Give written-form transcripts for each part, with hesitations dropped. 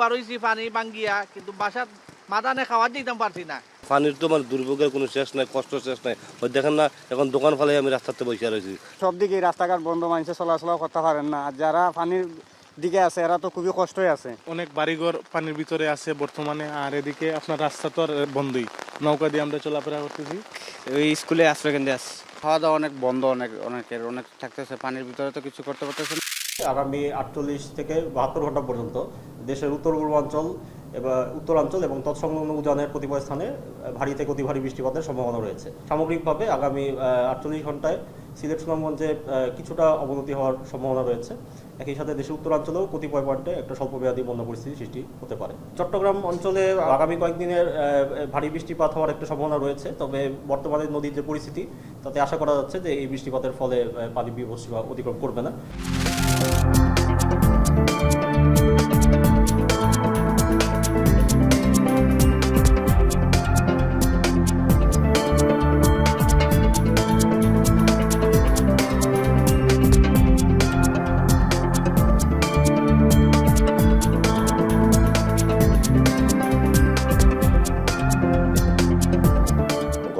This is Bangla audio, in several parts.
বারোইছি পানি বাঙ্গিয়া, কিন্তু বাসার মাদানে খাওয়ার দিতাম পারছি না। পানির তো মানে দুর্ভোগের কোনো শেষ নাই, কষ্ট শেষ নাই। ওই দেখেন না, এখন দোকান ফেলে আমি রাস্তাতে বসে রয়েছি। সব দিকে রাস্তাঘাট বন্ধ, মানুষে চলাচল করতে পারেন না। আর যারা পানির দিকে আছে এরা তো খুবই কষ্টই আছে। অনেক বাড়িঘর পানির ভিতরে আছে বর্তমানে। আর এদিকে আপনার রাস্তা তো আর বন্ধই, নৌকা দিয়ে আমরা চলাফেরা করতেছি। ওই স্কুলে আশ্রয় কেন্দ্রে আছে, খাওয়া দাওয়া অনেক বন্ধ, অনেক থাকতেছে পানির ভিতরে, তো কিছু করতে পারতেছে না। আগামী 48 থেকে 72 ঘন্টা পর্যন্ত দেশের উত্তর পূর্বাঞ্চল উত্তরাঞ্চল এবং তৎসংলগ্ন উজানের কতিপয় স্থানে ভারী থেকে অতি ভারী বৃষ্টিপাতের সম্ভাবনা রয়েছে। সামগ্রিকভাবে আগামী 48 ঘন্টায় সিলেট সুনামগঞ্জে কিছুটা অবনতি হওয়ার সম্ভাবনা রয়েছে। একই সাথে দেশের উত্তরাঞ্চলেও কতিপয় পয়েন্টে একটা স্বল্পমেয়াদী বন্যা পরিস্থিতি সৃষ্টি হতে পারে। চট্টগ্রাম অঞ্চলে আগামী কয়েকদিনের ভারী বৃষ্টিপাত হওয়ার একটা সম্ভাবনা রয়েছে। তবে বর্তমানে নদীর যে পরিস্থিতি, তাতে আশা করা যাচ্ছে যে এই বৃষ্টিপাতের ফলে পানি বিপদসীমা অতিক্রম করবে না।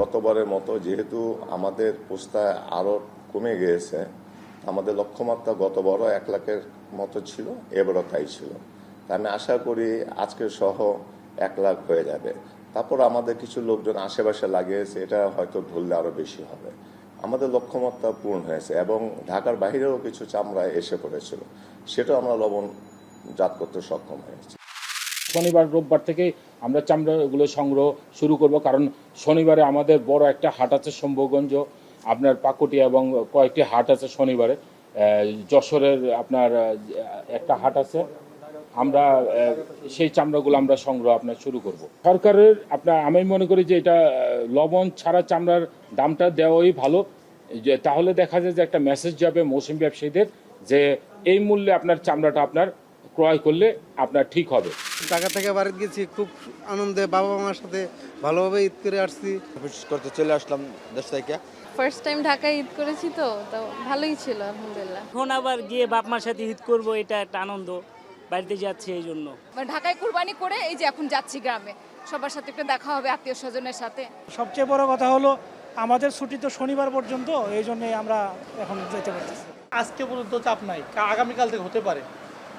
গতবারের মতো যেহেতু আমাদের পোস্তা আরো কমে গিয়েছে, আমাদের লক্ষ্যমাত্রা গতবারও 1 লাখের মতো ছিল, এবারও তাই ছিল। তা আমি আশা করি আজকে সহ 1 লাখ হয়ে যাবে। তারপর আমাদের কিছু লোকজন আশেপাশে লাগিয়েছে, এটা হয়তো ধরলে আরো বেশি হবে। আমাদের লক্ষ্যমাত্রা পূর্ণ হয়েছে এবং ঢাকার বাইরেও কিছু চামড়ায় এসে পড়েছিল, সেটাও আমরা লবণজাত করতে সক্ষম হয়েছি। শনিবার রোববার থেকে আমরা চামড়াগুলো সংগ্রহ শুরু করব, কারণ শনিবারে আমাদের বড় একটা হাট আছে শম্ভুগঞ্জ, আপনার পাকুটিয়া এবং কয়েকটি হাট আছে শনিবারে। যশোরের আপনার একটা হাট আছে। আমরা সেই চামড়াগুলো আমরা সংগ্রহ আপনার শুরু করব। সরকারের আপনার আমি মনে করি যে এটা লবণ ছাড়া চামড়ার দামটা দেওয়াই ভালো, যে তাহলে দেখা যায় যে একটা মেসেজ যাবে মৌসুমী ব্যবসায়ীদের যে এই মূল্যে আপনার চামড়াটা আপনার ক্রয় করলে আপনার ঠিক হবে। ঢাকা থেকে বাড়িতে গেছি, খুব আনন্দে বাবা মার সাথে ভালোভাবে ঈদ করে আসছি। অফিস করতে চলে আসলাম দেশ থেকে। ফার্স্ট টাইম ঢাকায় ঈদ করেছি, তো ভালোই ছিল আলহামদুলিল্লাহ। এখন আবার গিয়ে বাপ মার সাথে ঈদ করব, এটা একটা আনন্দ। বাড়িতে যাচ্ছি এই জন্য। ঢাকায় কুরবানি করে এই যে এখন যাচ্ছি গ্রামে, সবার সাথে একটু দেখা হবে, আত্মীয় স্বজনের সাথে। সবচেয়ে বড় কথা হলো আমাদের ছুটি তো শনিবার পর্যন্ত, এই জন্যই আমরা এখন যেতে পারতেছি। আজকে পর্যন্ত চাপ নাই, আগামীকাল থেকে হতে পারে,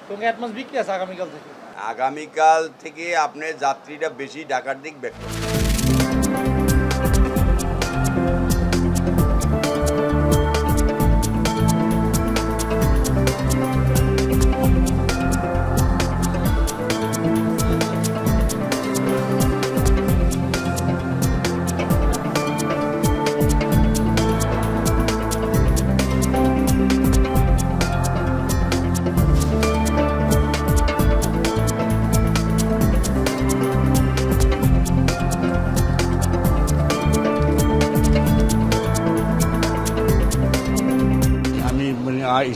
এবং অ্যাডভান্স বিক্রি আছে আগামীকাল থেকে। আগামীকাল থেকে আপনার যাত্রীরা বেশি ঢাকার দিক ব্যাক করবে।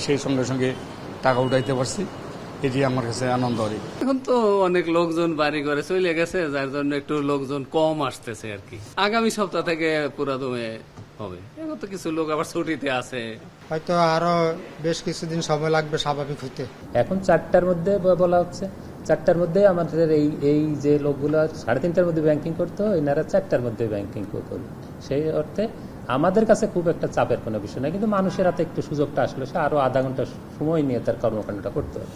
সেই সঙ্গে সঙ্গে টাকা উঠাইতে পারছি, এটি আমার কাছে আনন্দ। এখন তো অনেক লোকজন বাড়ি ঘরে চলে গেছে, যার জন্য একটু লোকজন কম আসতেছে আর কি। আগামী সপ্তাহ থেকে পুরা দমে হবে। এখন তো কিছু লোক আবার ছুটিতে আছে, হয়তো আরো বেশ কিছুদিন সময় লাগবে স্বাভাবিক হতে। এখন 4টার মধ্যে বলা হচ্ছে, 4টার মধ্যে আমাদের এই যে লোকগুলো 3:30টার মধ্যে ব্যাংকিং করতে হয়, এনারা 4টার মধ্যে ব্যাংকিং করবে। সেই অর্থে আমাদের কাছে খুব একটা চাপের কোনো বিষয় নয়, কিন্তু মানুষের হাতে একটু সুযোগটা আসলে সে আরো আধা ঘন্টা সময় নিয়ে তার কর্মকাণ্ডটা করতে হবে।